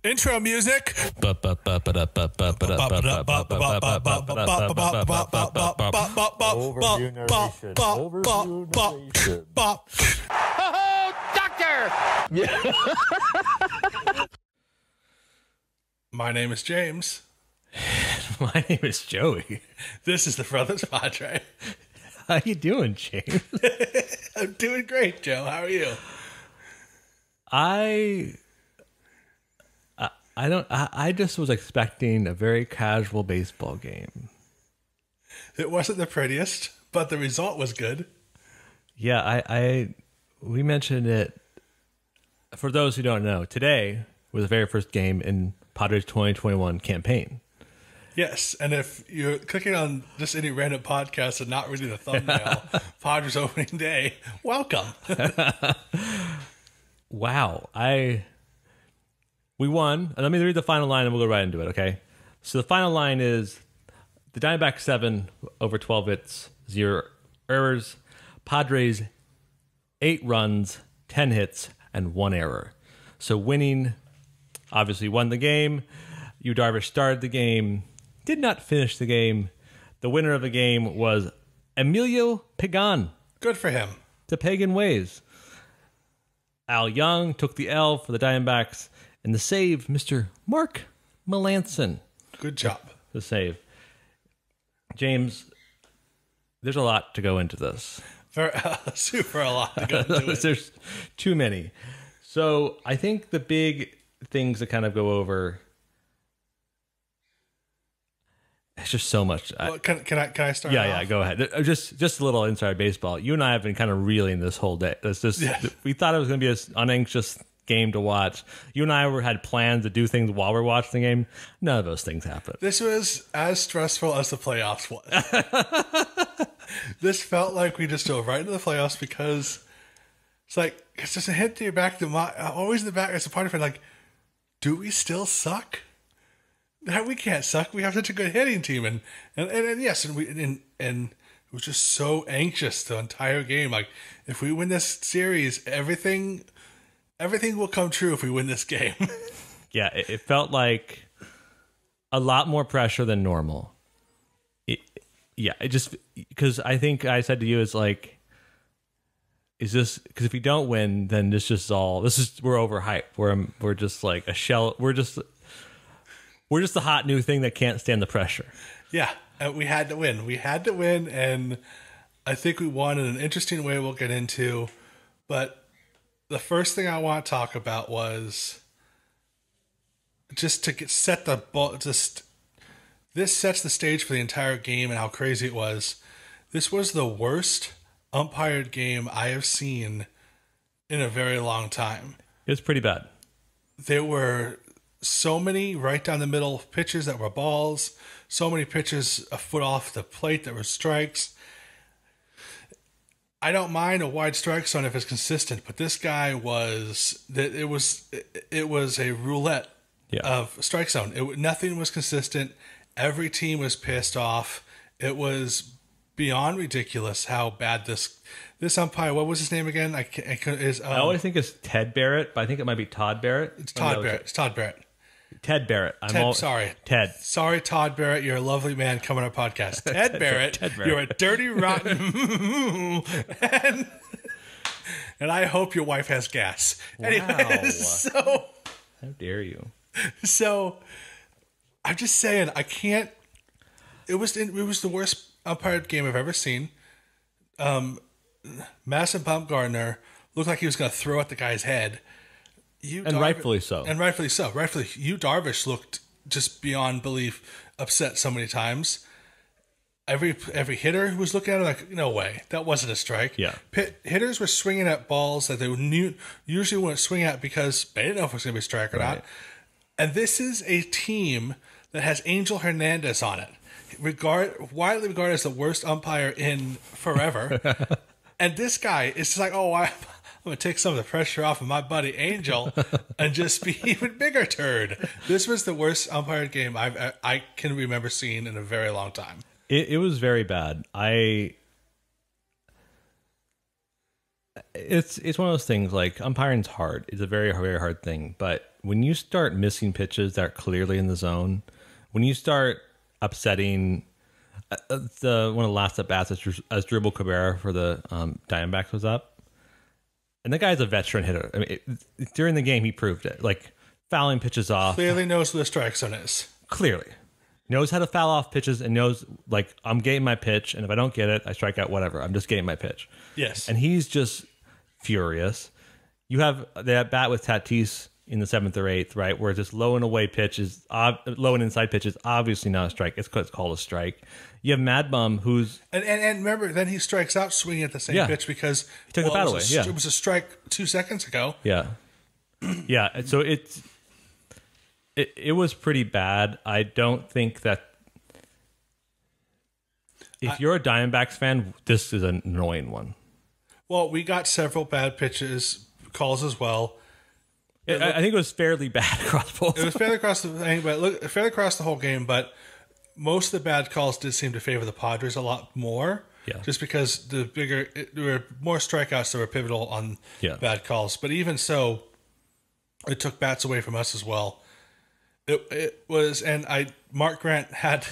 Intro music. Overview narration. Overview narration. Oh, doctor! My name is James. My name is Joey. This is the Brothers Padre. How you doing, James? I'm doing great, Joe. How are you? I just was expecting a very casual baseball game. It wasn't the prettiest, but the result was good. Yeah, we mentioned it. For those who don't know, today was the very first game in Padres 2021 campaign. Yes, and if you're clicking on just any random podcast and not reading the thumbnail, Padres opening day, welcome. Wow, we won. And let me read the final line and we'll go right into it, okay? So the final line is the Diamondbacks 7 over 12 hits, 0 errors. Padres 8 runs, 10 hits, and 1 error. So winning, obviously won the game. Yu Darvish started the game, did not finish the game. The winner of the game was Emilio Pagan. Good for him. The Pagan ways. Al Young took the L for the Diamondbacks, and the save, Mr. Mark Melancon. Good job. The save. James, there's a lot to go into this. Super a lot to go into it. There's too many. So I think the big things to kind of go over, it's just so much. Well, can I start? Yeah, go ahead. Just a little inside baseball. You and I have been kind of reeling this whole day. We thought it was going to be an unanxious game to watch. You and I had plans to do things while we're watching the game. None of those things happened. This was as stressful as the playoffs was. This felt like we just dove right into the playoffs because it's just a hint to your back. Always in the back as a party friend, like, do we still suck? We can't suck. We have such a good hitting team, and yes, and it was just so anxious the entire game. Like, if we win this series, everything will come true if we win this game. Yeah, it felt like a lot more pressure than normal. Because I think I said to you, it's like, is this, because if we don't win, then we're overhyped. We're just like a shell. We're just the hot new thing that can't stand the pressure. Yeah, we had to win. We had to win, and I think we won in an interesting way we'll get into. But the first thing I want to talk about was just to set the ball. This sets the stage for the entire game and how crazy it was. This was the worst umpired game I have seen in a very long time. It was pretty bad. There were so many right down the middle pitches that were balls, so many pitches a foot off the plate that were strikes. I don't mind a wide strike zone if it's consistent, but this guy it was a roulette of strike zone. Nothing was consistent. Every team was pissed off. It was beyond ridiculous how bad this umpire. What was his name again? I always think it's Ted Barrett, but I think it might be Todd Barrett. It's Todd Barrett. It's Todd Barrett. Ted Barrett. Ted. Sorry, Todd Barrett. You're a lovely man coming on our podcast. Ted Barrett. You're a dirty, rotten. and I hope your wife has gas. Wow. Anyways, so how dare you? So I'm just saying, I can't. It was the worst umpired game I've ever seen. Madison Bumgarner looked like he was going to throw at the guy's head. Rightfully so. Rightfully, Yu Darvish looked just beyond belief upset so many times. Every hitter who was looking at him like, no way, that wasn't a strike. Yeah. Hitters were swinging at balls that they usually wouldn't swing at because they didn't know if it was going to be a strike or not. And this is a team that has Angel Hernandez on it, widely regarded as the worst umpire in forever. And this guy is just like, I'm going to take some of the pressure off of my buddy Angel and just be even bigger turd. This was the worst umpired game I can remember seeing in a very long time. It was very bad. It's one of those things, like, umpiring's hard. It's a very, very hard thing. But when you start missing pitches that are clearly in the zone, when you start upsetting one of the last at bats as Dribble Cabrera for the Diamondbacks was up, and the guy's a veteran hitter. I mean, during the game he proved it. Like fouling pitches off, Clearly knows where the strike zone is. clearly knows how to foul off pitches and knows like I'm getting my pitch, and if I don't get it, I strike out. Whatever, I'm just getting my pitch. Yes. And he's just furious. You have that bat with Tatis in the 7th or 8th, right? Where just low and away pitch is low and inside pitch is obviously not a strike. It's called a strike. You have Mad Bum, who's And remember, then he strikes out swinging at the same Yeah. pitch because he took the bat away. Yeah, it was a strike 2 seconds ago. yeah, yeah. And so it was pretty bad. I don't think that if you're a Diamondbacks fan, this is an annoying one. Well, we got several bad calls as well. I think it was fairly bad across both. It was fairly across the thing, but fairly across the whole game. But most of the bad calls did seem to favor the Padres a lot more. Yeah. Just because there were more strikeouts that were pivotal on bad calls. But even so, it took bats away from us as well. It was, and Mark Grant had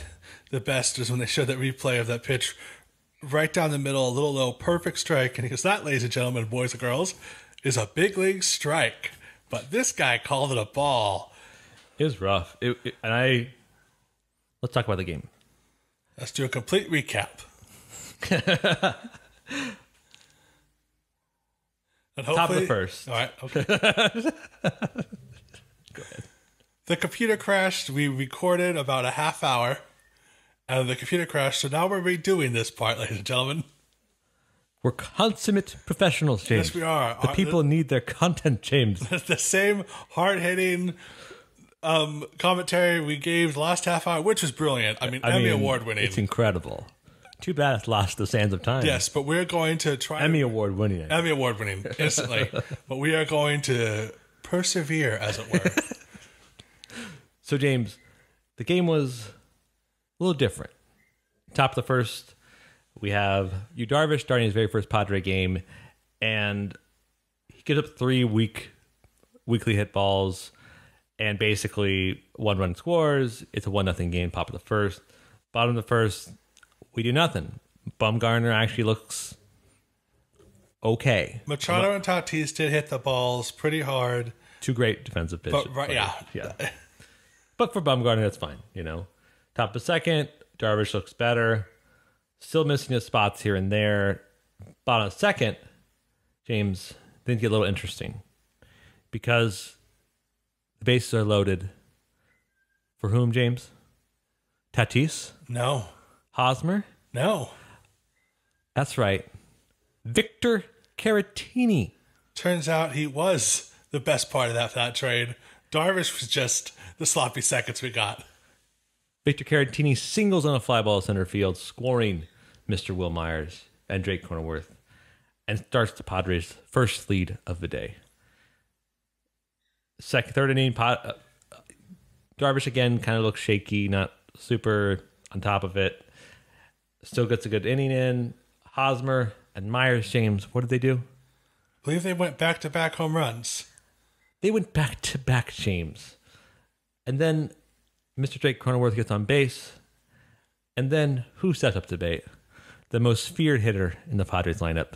the best was when they showed that replay of that pitch right down the middle, a little low, perfect strike. And he goes, that, ladies and gentlemen, boys and girls, is a big league strike. But this guy called it a ball. It was rough. Let's talk about the game. Let's do a complete recap. And Top of the first. All right. Okay. Go ahead. The computer crashed. We recorded about a half hour, and the computer crashed. So now we're redoing this part, ladies and gentlemen. We're consummate professionals, James. Yes, we are. The people need their content, James. The same hard-hitting commentary we gave the last half hour, which was brilliant. I mean, Emmy Award-winning. It's incredible. Too bad it's lost the sands of time. Yes, but we're going to try... Emmy Award-winning. Emmy Award-winning, instantly. But we are going to persevere, as it were. So, James, the game was a little different. Top of the first, we have Yu Darvish starting his very first Padre game, and he gives up 3 weekly hit balls, and basically 1 run scores. It's a 1-0 game, top of the first. Bottom of the first, we do nothing. Bumgarner actually looks okay. Machado and Tatis did hit the balls pretty hard. 2 great defensive pitches. But, yeah. But for Bumgarner, that's fine, you know. Top of the second, Darvish looks better. Still missing his spots here and there. Bottom of the second, James, things get a little interesting. Because the bases are loaded. For whom, James? Tatis? No. Hosmer? No. That's right. Victor Caratini. Turns out he was the best part of that trade. Darvish was just the sloppy seconds we got. Victor Caratini singles on a fly ball to center field, scoring Mr. Will Myers and Drake Cronenworth, and starts the Padres' first lead of the day. Third inning, Darvish again kind of looks shaky, not super on top of it. Still gets a good inning in. Hosmer and Myers, James, what did they do? I believe they went back-to-back home runs. They went back-to-back, James. And then Mr. Drake Cronenworth gets on base. And then who sets up the debate? The most feared hitter in the Padres lineup.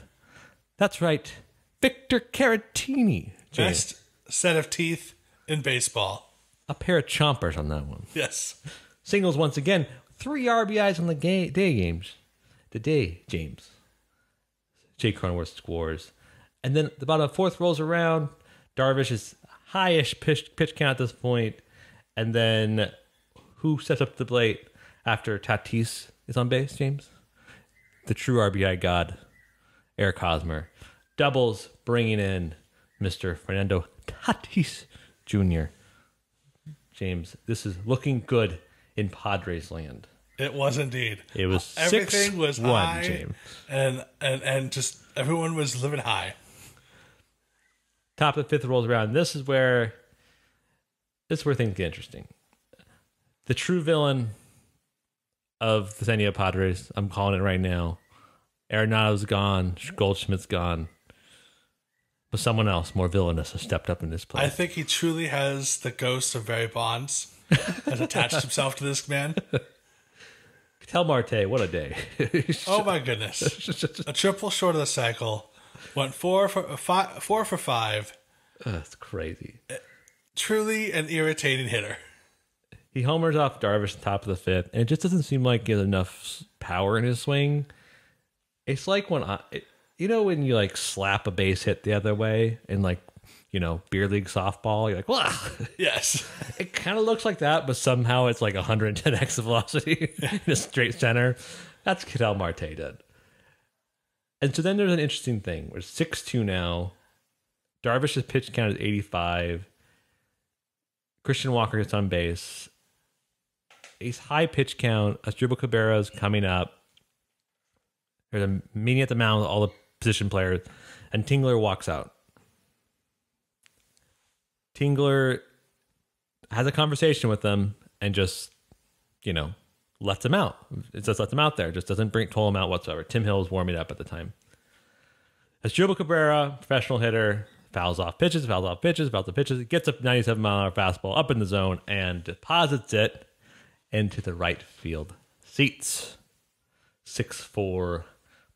That's right, Victor Caratini. James. Best set of teeth in baseball. A pair of chompers on that one. Yes. Singles once again. 3 RBIs on the day, James. Jake Cronenworth scores. And then the bottom of 4th rolls around. Darvish is highish pitch count at this point. And then who sets up the plate after Tatis is on base, James? The true RBI god, Eric Hosmer. Doubles, bringing in Mr. Fernando Tatis Jr. James, this is looking good in Padres land. It was indeed. It was everything was 6-1, high, James. And just everyone was living high. Top of the 5th rolls around. This is where things get interesting. The true villain of the San Diego Padres, I'm calling it right now. Arenado's gone. Goldschmidt's gone. But someone else, more villainous, has stepped up in this place. I think he truly has the ghost of Barry Bonds has attached himself to this man. Tell Marte, what a day. Oh my goodness. A triple short of the cycle. Went 4 for 5. That's crazy. Truly an irritating hitter. He homers off Darvish top of the 5th, and it just doesn't seem like he has enough power in his swing. It's like when when you like slap a base hit the other way in like, beer league softball, you're like, wow. Yes. It kind of looks like that, but somehow it's like 110 exit velocity in a straight center. That's what Ketel Marte did. And so then there's an interesting thing. We're 6-2 now. Darvish's pitch count is 85. Christian Walker gets on base. Ace high pitch count. Asdrubal Cabrera's coming up. There's a meeting at the mound with all the position players, and Tingler walks out. Tingler has a conversation with them and just, lets him out. It just lets him out there. Just doesn't toll him out whatsoever. Tim Hill is warming up at the time. Asdrubal Cabrera, professional hitter, fouls off pitches, gets a 97-mile-an-hour fastball up in the zone and deposits it into the right field seats. 6-4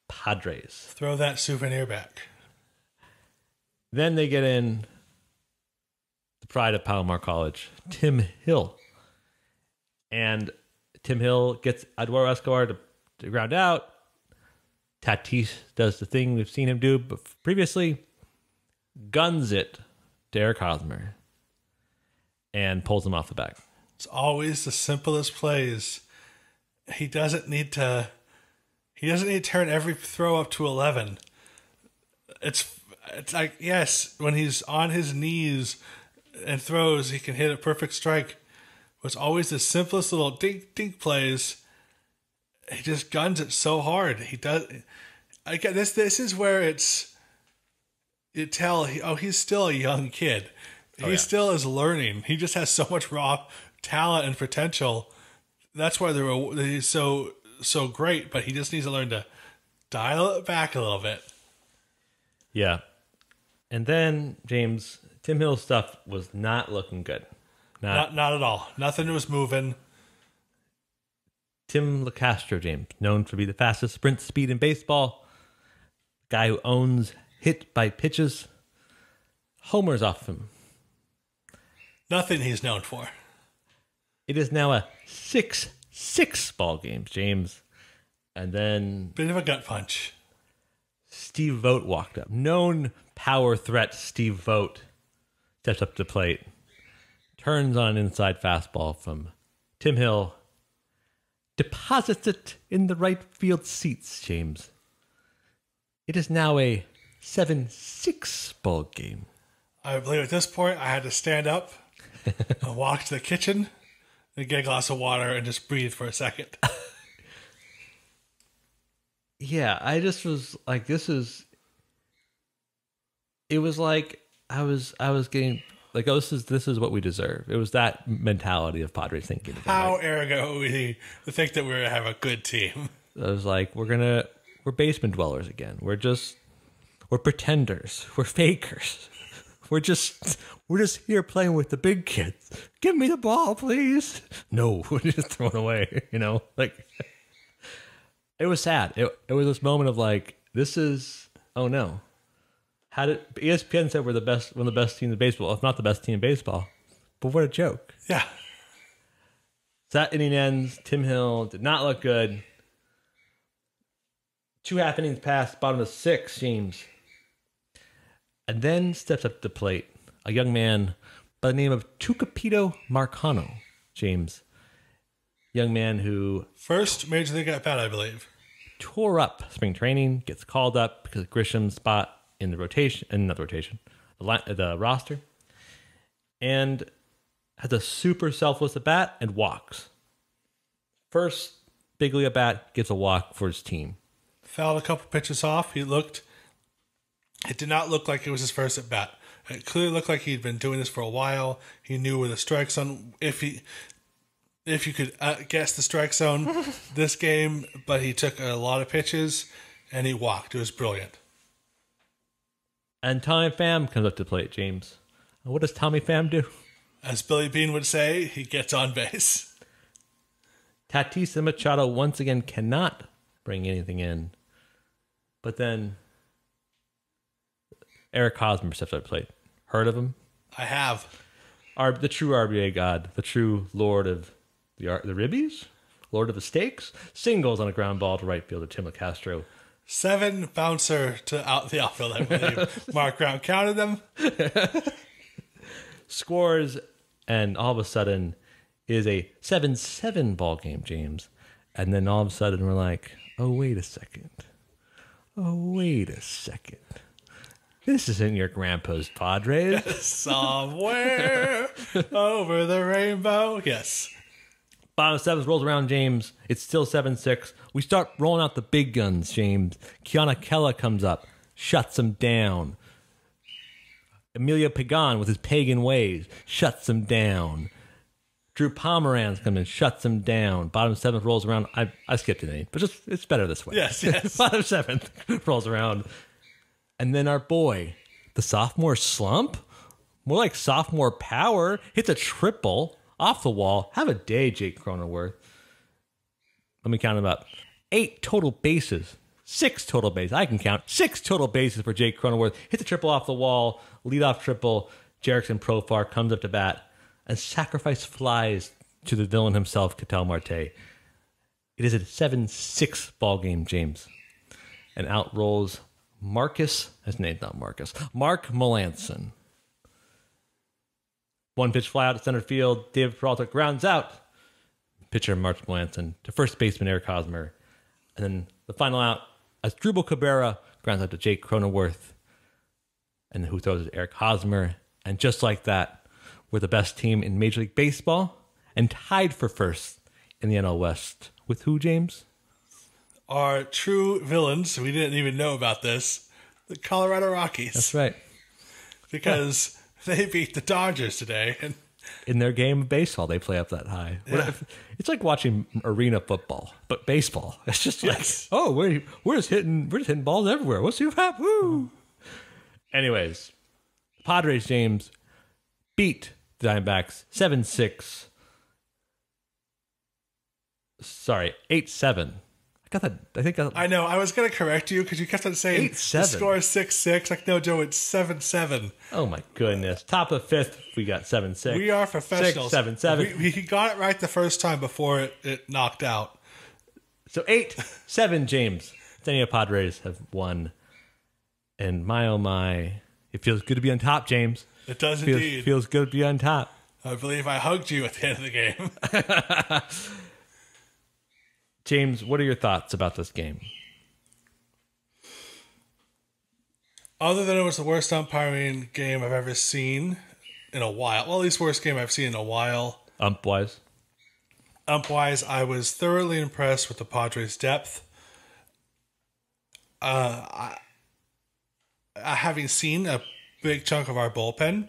Padres. Throw that souvenir back. Then they get in the pride of Palomar College, Tim Hill. And Tim Hill gets Eduardo Escobar to ground out. Tatis does the thing we've seen him do previously, guns it to Eric Hosmer, and pulls him off the back. It's always the simplest plays. He doesn't need to turn every throw up to 11. It's like, yes, when he's on his knees and throws, he can hit a perfect strike. But it's always the simplest little dink dink plays. He just guns it so hard. He does. I get this. This is where he's still a young kid. He still is learning. He just has so much raw talent and potential. That's why he's so great. But he just needs to learn to dial it back a little bit. Yeah, and then James, Tim Hill's stuff was not looking good. Not at all. Nothing was moving. Tim LeCastro, James, known to be the fastest sprint speed in baseball, guy who owns hit by pitches, homers off him. Nothing he's known for. It is now a 6-6 ball game, James. And then Bit of a gut punch. Steve Vogt walked up. Known power threat Steve Vogt steps up to the plate, turns on an inside fastball from Tim Hill, deposits it in the right field seats, James. It is now a 7-6 ball game. I believe at this point I had to stand up and walk to the kitchen and get a glass of water and just breathe for a second. Yeah, I just was like, it was like I was getting like, oh, this is what we deserve. It was that mentality of Padres thinking. How arrogant are we to think that we're going to have a good team? I was like, we're basement dwellers again. We're pretenders. We're fakers. We're just here playing with the big kids. Give me the ball, please. No, we're just throwing away, like it was sad. It was this moment of like, this is, oh no. How did ESPN said we're one of the best teams in baseball, if not the best team in baseball. But what a joke. Yeah. So that inning ends. Tim Hill did not look good. 2 half innings passed, bottom of 6, James. And then steps up to the plate a young man by the name of Tucapito Marcano, James. Young man who First major league at bat, I believe. Tore up spring training, gets called up because of Grisham's spot in the the roster, and has a super selfless at bat and walks. First big league at bat, gets a walk for his team. Fouled a couple pitches off. It did not look like it was his first at bat. It clearly looked like he'd been doing this for a while. He knew where the strike zone, if you could guess the strike zone this game, but he took a lot of pitches and he walked. It was brilliant. And Tommy Pham comes up to the plate, James. And what does Tommy Pham do? As Billy Bean would say, he gets on base. Tatis and Machado once again cannot bring anything in. But then Eric Hosmer steps up to the plate. Heard of him? I have. The true RBA god, the true lord of the ribbies, lord of the stakes, singles on a ground ball to right fielder Tim LeCastro. 7 bouncer to the outfield, I believe. Mark Brown counted them. Scores, and all of a sudden is a 7-7 ball game, James. And then all of a sudden we're like, oh, wait a second. This isn't your grandpa's Padres. Somewhere over the rainbow. Yes. Bottom 7 rolls around, James. It's still 7-6. We start rolling out the big guns, James. Kiana Kella comes up, shuts him down. Emilio Pagan with his pagan ways shuts him down. Drew Pomeranz comes in, shuts him down. Bottom 7th rolls around. I skipped a name, but it's better this way. Yes. Bottom 7th rolls around. And then our boy, the sophomore slump, more like sophomore power, hits a triple off the wall. Have a day, Jake Cronenworth. Let me count them up. 8 total bases. 6 total bases. I can count. 6 total bases for Jake Cronenworth. Hits a triple off the wall. Leadoff triple. Jerickson Profar comes up to bat and sacrifice flies to the villain himself, Ketel Marte. It is a 7-6 ball game, James. And out rolls Marcus. His name's not Marcus. Mark Melanson. 1 pitch fly out to center field. David Peralta grounds out. Pitcher Mark Melanson to first baseman Eric Hosmer. And then the final out as Drupal Cabrera grounds out to Jake Cronenworth. And who throws it? Eric Hosmer. And just like that, we're the best team in Major League Baseball and tied for first in the NL West. With who, James? Our true villains, we didn't even know about this, the Colorado Rockies. That's right. Because they beat the Dodgers today. And in their game of baseball, they play up that high. Yeah. It's like watching arena football, but baseball. It's just like, Yes. oh, we're just hitting balls everywhere. What's your hap? Woo! Anyways, Padres, James, beat the Diamondbacks 7-6. Sorry, 8-7. I know. I was going to correct you because you kept on saying 8-7. the score is 6-6. Like, no, Joe, it's 7-7. Oh my goodness! Top of 5th, we got 7-6. We are professionals. 6-7-7. We got it right the first time before it knocked out. So 8-7, James. Daniel Padres have won, and my oh my, it feels good to be on top, James. It does indeed. Feels good to be on top. I believe I hugged you at the end of the game. James, what are your thoughts about this game? Other than it was the worst umpiring game I've ever seen in a while. Well, at least worst game I've seen in a while. Ump-wise? Ump-wise, I was thoroughly impressed with the Padres' depth. Having seen a big chunk of our bullpen,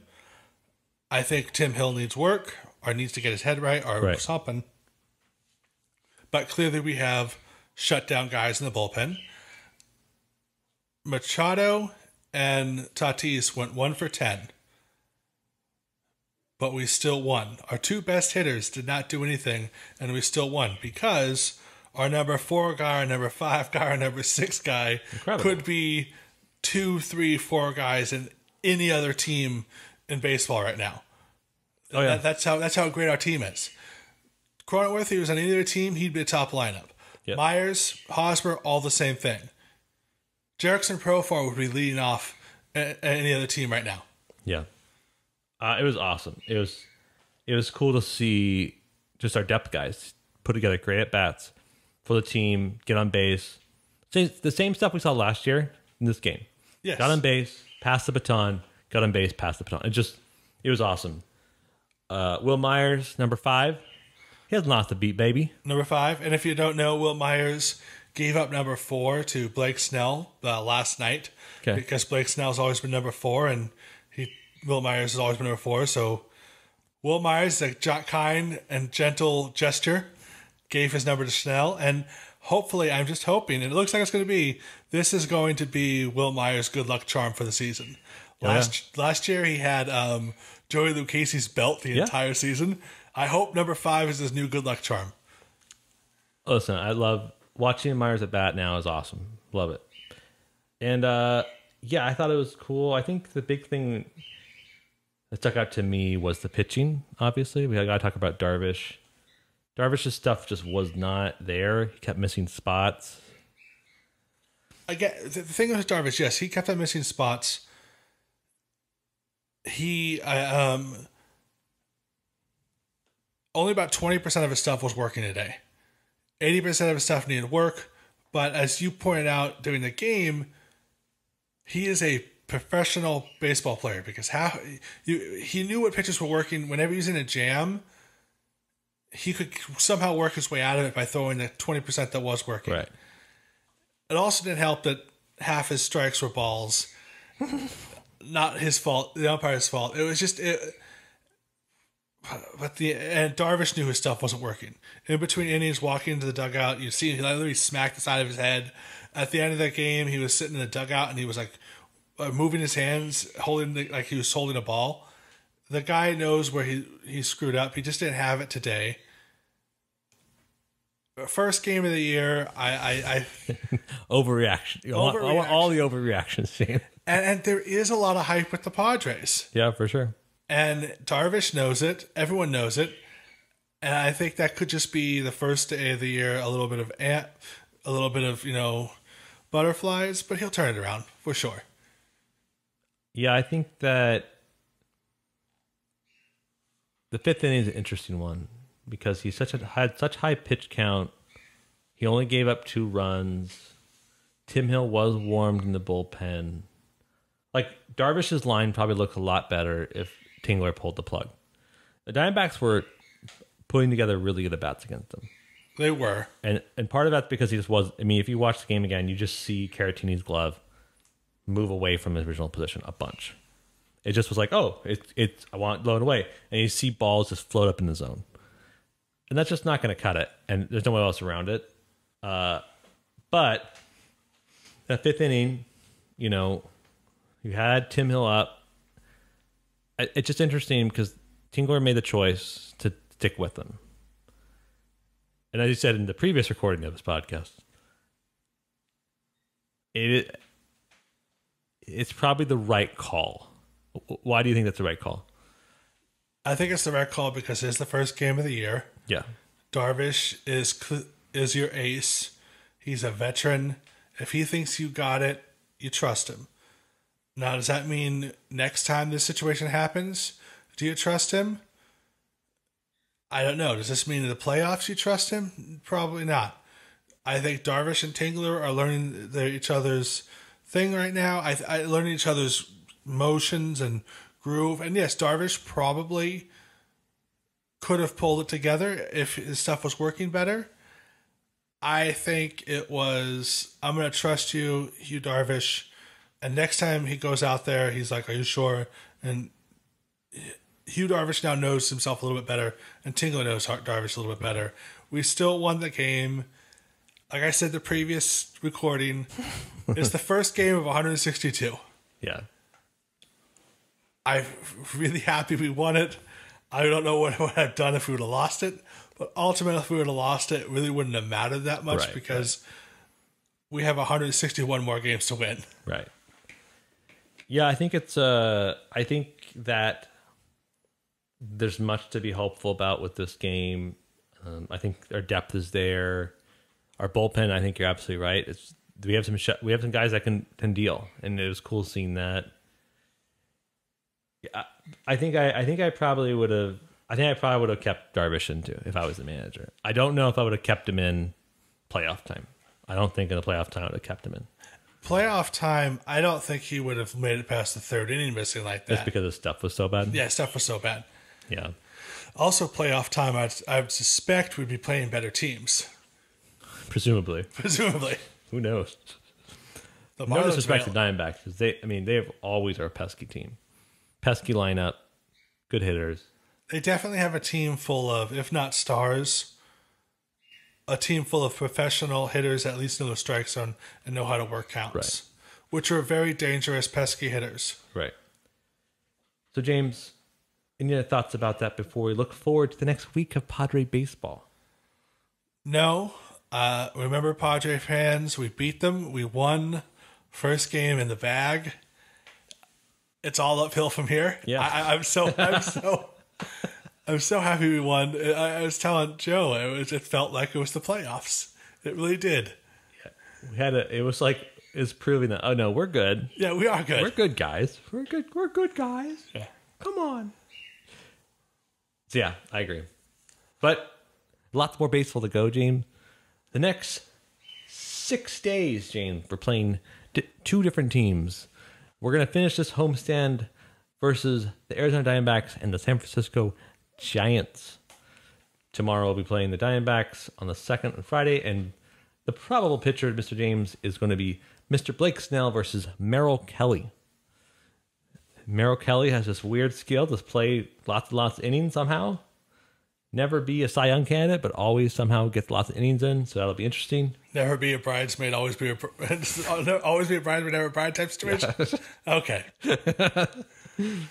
I think Tim Hill needs work or needs to get his head right or something. But clearly we have shut down guys in the bullpen. Machado and Tatis went 1 for 10. But we still won. Our 2 best hitters did not do anything, and we still won because our number 4 guy, our number 5 guy, our number 6 guy could be 2, 3, 4 guys in any other team in baseball right now. Oh yeah, that's how great our team is. Cronenworth, if he was on any other team, he'd be a top lineup. Yep. Myers, Hosmer, all the same thing. Jerickson Profar would be leading off any other team right now. Yeah. It was awesome. It was cool to see just our depth guys put together great at-bats for the team, get on base. The same stuff we saw last year in this game. Yes. Got on base, passed the baton, got on base, passed the baton. It was awesome. Will Myers, number 5. He hasn't lost a beat, baby. Number 5. And if you don't know, Will Myers gave up number 4 to Blake Snell last night. Okay. Because Blake Snell's always been number 4, and Will Myers has always been number 4. So Will Myers, a kind and gentle gesture, gave his number to Snell. And hopefully, I'm just hoping, and it looks like it's going to be, this is going to be Will Myers' good luck charm for the season. Last year, he had Joey Lucchese's belt the entire season. I hope number 5 is his new good luck charm. Listen, I love watching Myers at bat now is awesome. Love it. And I thought it was cool. I think the big thing that stuck out to me was the pitching, obviously. We got to talk about Darvish. Darvish's stuff just was not there. He kept missing spots. Again, the thing with Darvish, yes, he kept on missing spots. He only about 20% of his stuff was working today. 80% of his stuff needed work, but as you pointed out during the game, he is a professional baseball player because he knew what pitches were working. Whenever he was in a jam, he could somehow work his way out of it by throwing the 20% that was working. Right. It also didn't help that half his strikes were balls. Not his fault, the umpire's fault. It was just and Darvish knew his stuff wasn't working. In between innings, walking into the dugout, you see he literally smacked the side of his head. At the end of that game, he was sitting in the dugout and he was like moving his hands, like he was holding a ball. The guy knows where he screwed up. He just didn't have it today. First game of the year, I overreaction. I want all the overreactions, Shane. And there is a lot of hype with the Padres. Yeah, for sure. And Darvish knows it. Everyone knows it. And I think that could just be the first day of the year, a little bit of butterflies, but he'll turn it around for sure. Yeah, I think that the 5th inning is an interesting one because he had such high pitch count. He only gave up 2 runs. Tim Hill was warmed in the bullpen. Like, Darvish's line probably looked a lot better if Tingler pulled the plug. The Diamondbacks were putting together really good at-bats against them. They were. And part of that's because he just was... I mean, if you watch the game again, you just see Caratini's glove move away from his original position a bunch. It just was like, oh, I want it blown away. And you see balls just float up in the zone. And that's just not going to cut it. And there's no one else around it. But that 5th inning, you had Tim Hill up. It's just interesting because Tingler made the choice to stick with him. And as you said in the previous recording of this podcast, it's probably the right call. Why do you think that's the right call? I think it's the right call because it's the first game of the year. Yeah. Darvish is your ace. He's a veteran. If he thinks you got it, you trust him. Now, does that mean next time this situation happens, do you trust him? I don't know. Does this mean in the playoffs you trust him? Probably not. I think Darvish and Tingler are learning each other's thing right now. I learning each other's motions and groove. And yes, Darvish probably could have pulled it together if his stuff was working better. I think it was, I'm going to trust you, Hugh Darvish. And next time he goes out there, he's like, are you sure? And Hugh Darvish now knows himself a little bit better, and Tingler knows Darvish a little bit better. We still won the game. Like I said, the previous recording, it's the first game of 162. Yeah. I'm really happy we won it. I don't know what I've done if we would have lost it, but ultimately, if we would have lost it, it really wouldn't have mattered that much because we have 161 more games to win. Right. Yeah, I think I think that there's much to be hopeful about with this game. I think our depth is there. Our bullpen, I think you're absolutely right. We have some guys that can deal, and it was cool seeing that. Yeah, I think I probably would have kept Darvish in too if I was the manager. I don't know if I would have kept him in playoff time. I don't think in the playoff time I would have kept him in. Playoff time, I don't think he would have made it past the 3rd inning missing like that. Just because the stuff was so bad? Yeah, stuff was so bad. Yeah. Also, playoff time, I would suspect we'd be playing better teams. Presumably. Who knows? No disrespect to Diamondbacks, because they have always are a pesky team. Pesky lineup, good hitters. They definitely have a team full of, if not stars, a team full of professional hitters that at least know the strike zone and know how to work counts, Right. which are very dangerous, pesky hitters. Right. So, James, any other thoughts about that before we look forward to the next week of Padre baseball? No. Remember, Padre fans, we beat them. We won first game in the bag. It's all uphill from here. Yeah. I'm so happy we won. I was telling Joe, it felt like it was the playoffs. It really did. It was proving that, oh no, we're good. Yeah, we are good. We're good guys. We're good guys. Yeah. Come on. So yeah, I agree. But lots more baseball to go, James. The next 6 days, James, we're playing two different teams. We're going to finish this homestand versus the Arizona Diamondbacks and the San Francisco Giants. Tomorrow we'll be playing the Diamondbacks on the 2nd on Friday, and the probable pitcher, Mr. James, is going to be Mr. Blake Snell versus Merrill Kelly. Merrill Kelly has this weird skill to play lots and lots of innings somehow. Never be a Cy Young candidate, but always somehow get lots of innings in, so that'll be interesting. Never be a bridesmaid, always be a always be a bridesmaid, never a bride type situation. Okay. And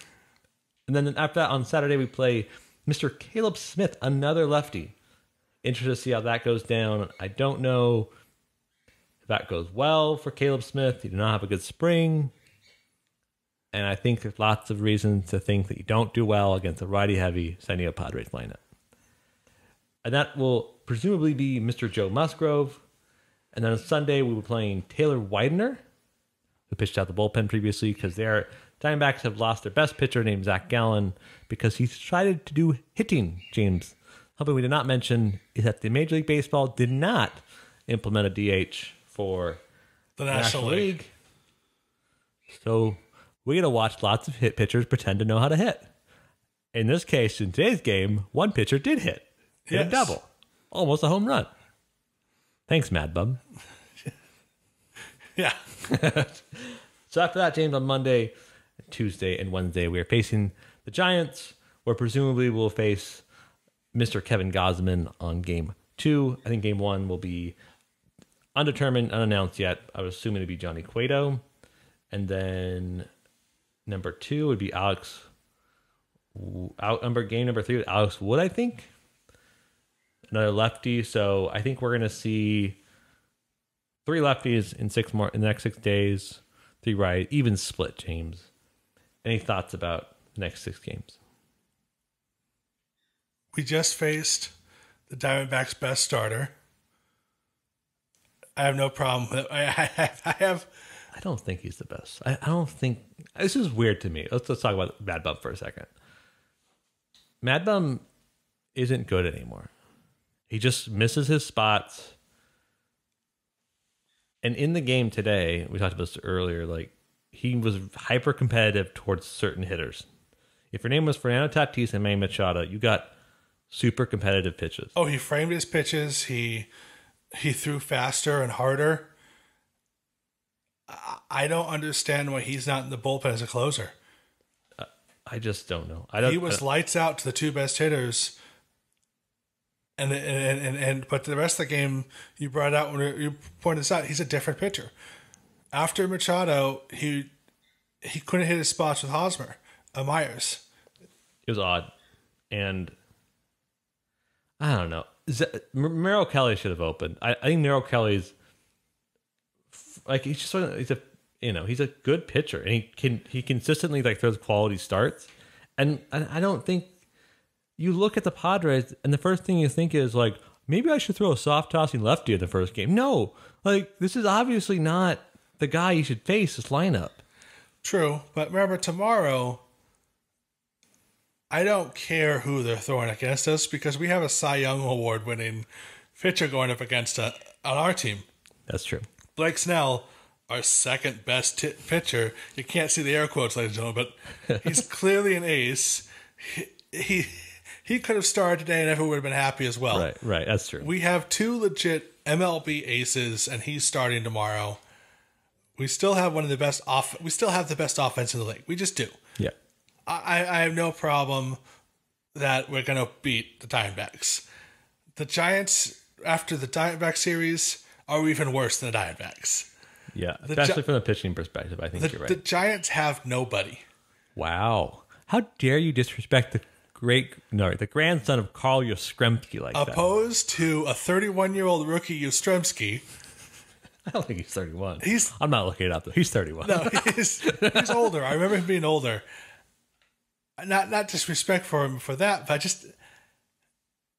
then after that, on Saturday, we play Mr. Caleb Smith, another lefty. Interested to see how that goes down. I don't know if that goes well for Caleb Smith. He did not have a good spring. And I think there's lots of reasons to think that you don't do well against a righty-heavy San Diego Padres lineup. And that will presumably be Mr. Joe Musgrove. And then on Sunday, we were playing Taylor Widener, who pitched out the bullpen previously, because their Diamondbacks have lost their best pitcher named Zach Gallen because he decided to do hitting, James. Something we did not mention is that the Major League Baseball did not implement a DH for The National League. So we got to watch lots of hit pitchers pretend to know how to hit. In this case, in today's game, one pitcher did hit. Hit a Yes. double. Almost a home run. Thanks, Mad Bum. Yeah. So after that, James, on Monday, Tuesday, and Wednesday, we are facing the Giants, where presumably we'll face Mr. Kevin Gausman on game 2. I think game 1 will be undetermined, unannounced yet. I would assume it'd be Johnny Cueto. And then number 2 would be Alex. Game number 3 with Alex Wood, I think. Another lefty. So I think we're going to see 3 lefties in the next 6 days. 3 right, even split, James. Any thoughts about the next 6 games? We just faced the Diamondbacks' best starter. I have no problem with it. I don't think he's the best. I don't think... This is weird to me. Let's talk about Mad Bum for a second. Mad Bum isn't good anymore. He just misses his spots. And in the game today, we talked about this earlier, he was hyper competitive towards certain hitters. If your name was Fernando Tatis and Manny Machado, you got super competitive pitches. Oh, he framed his pitches. He threw faster and harder. I don't understand why he's not in the bullpen as a closer. I just don't know. He was lights out to the 2 best hitters. But the rest of the game, you brought out when you pointed this out, he's a different pitcher. After Machado, he couldn't hit his spots with Hosmer, Myers. It was odd. And I don't know. Merrill Kelly should have opened. I think Merrill Kelly's he's a good pitcher, and he consistently throws quality starts. And I don't think you look at the Padres, and the first thing you think is maybe I should throw a soft tossing lefty in the first game. No, this is obviously not the guy you should face this lineup. True, but remember tomorrow, I don't care who they're throwing against us because we have a Cy Young Award winning pitcher going up against on our team. That's true. Blake Snell, our second best pitcher. You can't see the air quotes, ladies and gentlemen, but he's clearly an ace. He could have started today and everyone would have been happy as well. Right. That's true. We have 2 legit MLB aces, and he's starting tomorrow. We still have one of the best we still have the best offense in the league. We just do. Yeah. I have no problem that we're going to beat the Diamondbacks. The Giants, after the Diamondback series are even worse than the Diamondbacks. Yeah, especially from the pitching perspective, I think you're right. The Giants have nobody. Wow. How dare you disrespect the grandson of Carl Yastrzemski like that? Opposed to a 31-year-old rookie Yastrzemski. I don't think he's 31. He's- I'm not looking it up, though. He's 31. No, he's older. I remember him being older. Not disrespect for him for that, but just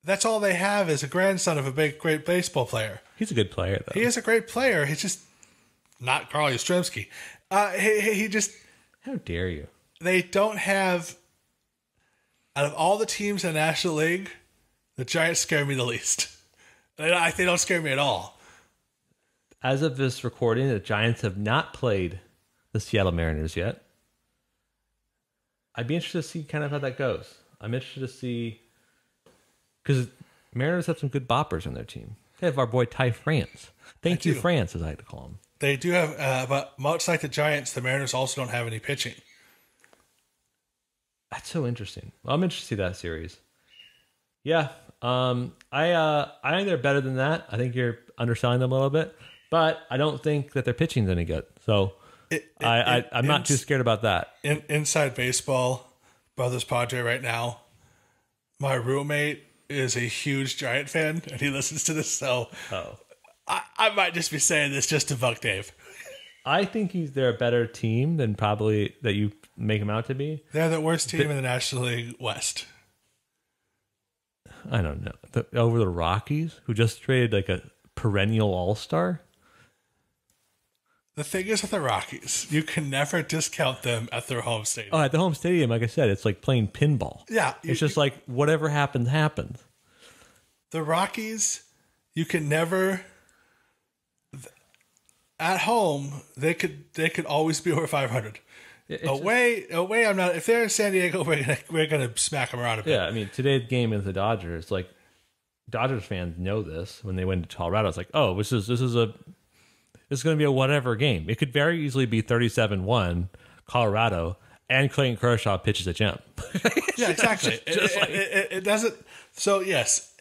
that's all they have is a grandson of a great baseball player. He's a good player, though. He is a great player. He's just not Carl Yastrzemski. He just How dare you? they don't have. Out of all the teams in the National League, the Giants scare me the least. They don't scare me at all. As of this recording, the Giants have not played the Seattle Mariners yet. I'd be interested to see kind of how that goes. I'm interested to see because Mariners have some good boppers on their team. They have our boy Ty France. Thank you, do. France, as I like to call him. They do have, but much like the Giants, the Mariners also don't have any pitching. That's so interesting. Well, I'm interested to see that series. Yeah, I think they're better than that. I think you're underselling them a little bit, but I don't think that their pitching's any good. So I'm not too scared about that. Inside baseball, Brothers Padre right now. My roommate is a huge Giant fan, and he listens to this, so I might just be saying this just to fuck Dave. I think they're a better team than probably that you make them out to be. They're the worst team in the National League West. I don't know. Over the Rockies, who just traded like a perennial all-star. The thing is with the Rockies, you can never discount them at their home stadium. Oh, at the home stadium, like I said, it's like playing pinball. Yeah. It's just like whatever happens, happens. The Rockies, you can never. At home, they could always be over 500. Away, I'm not. If they're in San Diego, we're gonna smack them around a bit. Yeah, I mean, today's game is the Dodgers. Like, Dodgers fans know this when they went to Colorado. It's like, oh, this is going to be a whatever game. It could very easily be 37-1 Colorado, and Clayton Kershaw pitches a gem. Yeah, exactly. It doesn't. So yes,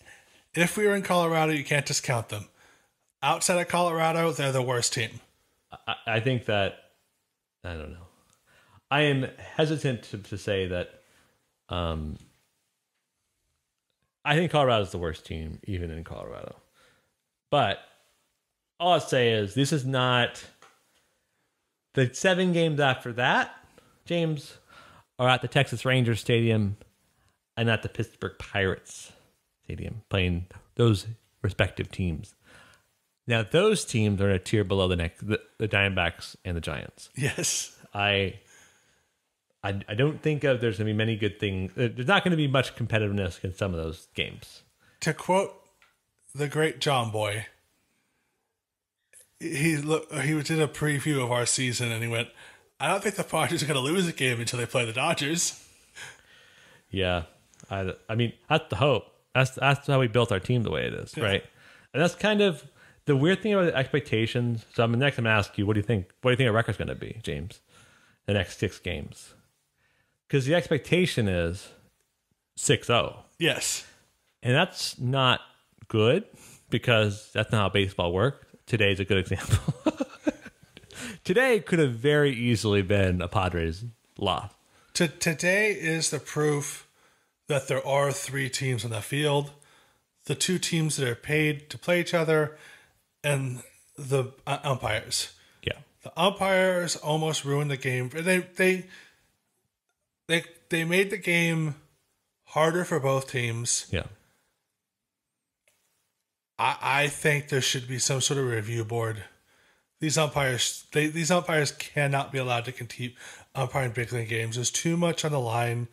if we were in Colorado, you can't discount them. Outside of Colorado, they're the worst team. I think that I don't know. I am hesitant to say that. I think Colorado's the worst team, even in Colorado. But all I'll say is this is not the 7 games after that. James are at the Texas Rangers Stadium and at the Pittsburgh Pirates Stadium, playing those respective teams. Now, those teams are in a tier below the Diamondbacks and the Giants. Yes. I don't think there's going to be many good things. There's not going to be much competitiveness in some of those games. To quote the great John Boy, he did a preview of our season and he went, I don't think the Padres are going to lose a game until they play the Dodgers. Yeah. I mean, that's the hope. That's how we built our team the way it is, right? And that's kind of the weird thing about the expectations. So next I'm going to ask you, what do you think? What do you think our record's going to be, James? The next 6 games. Because the expectation is 6-0. Yes. And that's not good because that's not how baseball works. Today's a good example. Today could have very easily been a Padres loss. Today is the proof that there are 3 teams on the field. The 2 teams that are paid to play each other and the umpires. Yeah. The umpires almost ruined the game. They made the game harder for both teams. Yeah. I think there should be some sort of review board. These umpires cannot be allowed to continue umpiring big league games. There's too much on the line.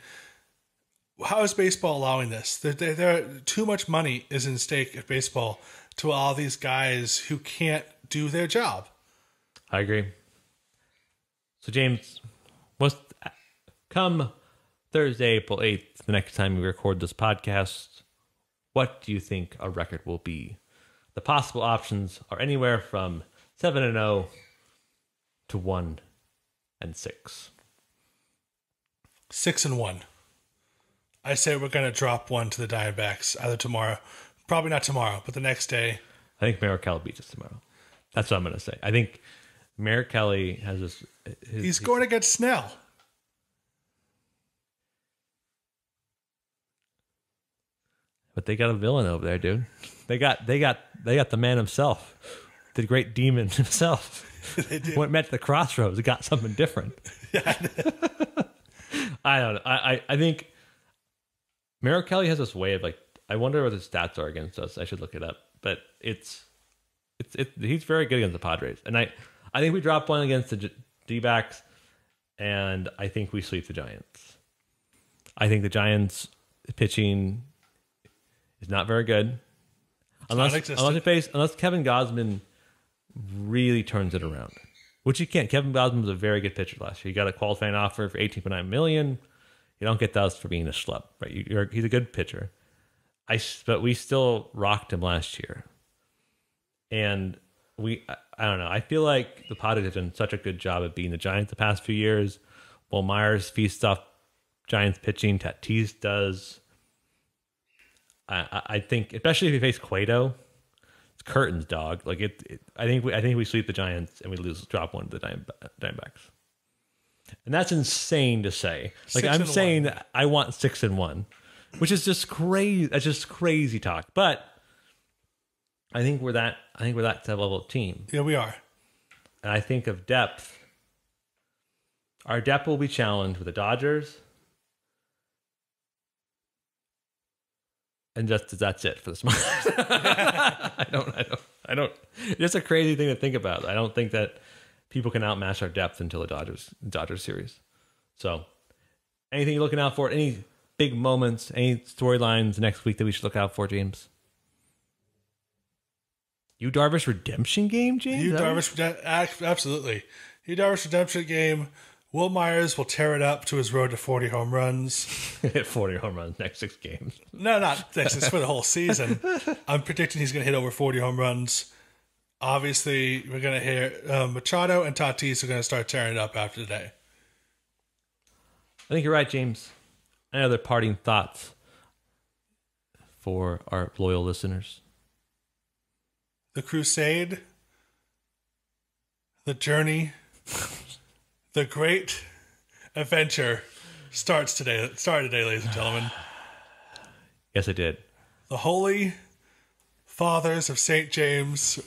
How is baseball allowing this? There too much money is in stake at baseball to allow these guys who can't do their job. I agree. So, James, come Thursday, April 8th, the next time we record this podcast, what do you think our record will be? The possible options are anywhere from 7-0 to 1-6. 6-1. I say we're going to drop one to the Diamondbacks either tomorrow Probably not tomorrow, but the next day. I think Merrick Kelly beats us tomorrow. That's what I'm going to say. I think Merrick Kelly has this. He's going against Snell. But they got a villain over there, dude. They got the man himself, the great demon himself. They did. Went met at the crossroads. It got something different. Yeah. I don't know. I think Merrick Kelly has this way of like. I wonder what his stats are against us. I should look it up. But he's very good against the Padres, and I think we drop one against the D-backs, and I think we sweep the Giants. I think the Giants pitching is not very good, unless Kevin Gausman really turns it around, which he can't. Kevin Gausman was a very good pitcher last year. He got a qualifying offer for $18.9 million. You don't get those for being a schlub, right? He's a good pitcher. But we still rocked him last year, and I don't know. I feel like the Padres have done such a good job of beating the Giants the past few years. Will Myers feasts off Giants pitching. Tatis does. I think, especially if you face Cueto, it's curtains, dog. Like I think we sweep the Giants and we drop one to the Diamondbacks, and that's insane to say. Like I'm saying, I want 6-1, which is just crazy. That's just crazy talk. But I think we're that level of team. Yeah, we are. And I think of depth. Our depth will be challenged with the Dodgers. And that's it for this month. I don't. It's just a crazy thing to think about. I don't think that people can outmatch our depth until the Dodgers series. So, anything you're looking out for? Any big moments? Any storylines next week that we should look out for, James? Yu Darvish redemption game, James? Absolutely. Yu Darvish redemption game. Will Myers will tear it up to his road to 40 home runs. Hit 40 home runs next 6 games. No, not next. It's for the whole season. I'm predicting he's going to hit over 40 home runs. Obviously, we're going to hear Machado and Tatis are going to start tearing it up after today. I think you're right, James. Any other parting thoughts for our loyal listeners? The crusade, the journey, the great adventure started today, ladies and gentlemen. Yes, I did. The Holy Fathers of St. James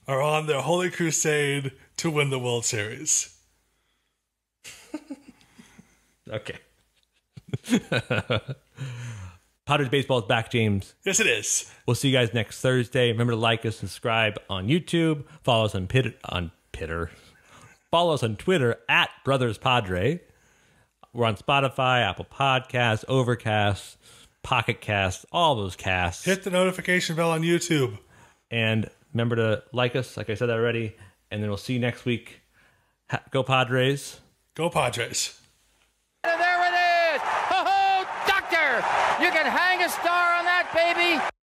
are on their holy crusade to win the World Series. Okay. Padres baseball is back, James. Yes, it is. We'll see you guys next Thursday. Remember to like us, subscribe on YouTube, follow us on follow us on Twitter at Brothers Padre. We're on Spotify, Apple Podcasts, Overcast, Pocket Cast, all those casts. Hit the notification bell on YouTube. And remember to like us, like I said already. And then we'll see you next week. Go Padres. Go Padres. And there it is. Ho-ho, doctor! You can hang a star on that, baby.